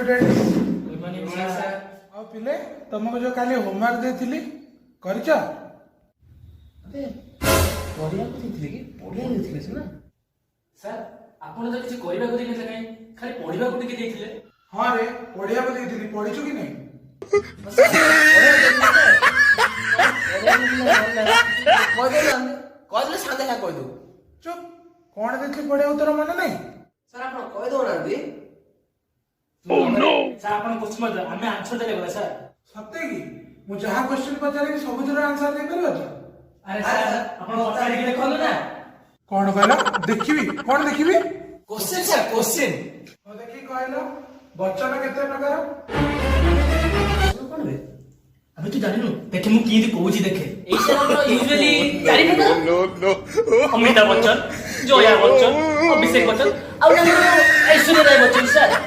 Student. Good morning sir. आओ पिले तुमको जो काली होमवर्क देथिली करछ? अरे पढ़िया को देथिले कि पढ़िया देथिले सिना सर आपण तो किछ करिबा को देथिले नै खाली पढिबा को टिके देथिले। हां रे पढ़िया को देथिली पढ़िछु कि नहीं? कहले सादे का कह दो। चुप कौन देथिली पढ़िया उत्तर मन नहीं? सर आपण कह दो ना दी। ओह नो सर आपण क्वेश्चन मत हमें आंसर देले बोला सर। सत्य की मु जहां क्वेश्चन पचारे सब जरा आंसर दे परबो छ? अरे सर आपण पचारि के देखलु ना कौन कहला देखिबी कौन देखिबी? क्वेश्चन सर क्वेश्चन तो देखि कहला वचन केते प्रकार? कोन रे अबे तू जानिनु देखे मु की कहूची देखे ए सर आपण यूजुअली चारि प्रकार नो अमिताभ बच्चन, जया बच्चन, अभिषेक बच्चन और ऐश्वर्या राय बच्चन सर।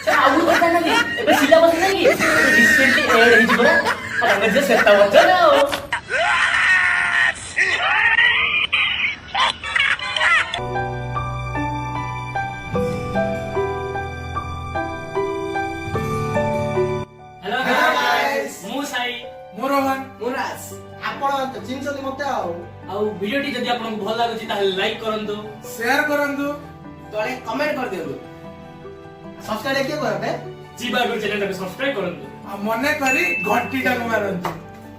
सर आउर पता नहीं एबे सिलेबस नहीं रिसेंटली ऐड हिज बरा और जे श्वेता बच्चन हेलो गाइस मु साई मोरोहन मुराज आपण तो चिन्हछथि मते आउ वीडियो टी जदि आपन भल लागुची ताले लाइक करंतु, शेयर करंतु, तळे कमेंट कर दियौ। सब्सक्राइब के करबे? जीवा गुरु चैनल को सब्सक्राइब करंतु। मने करी घंटी टाको मारंतु।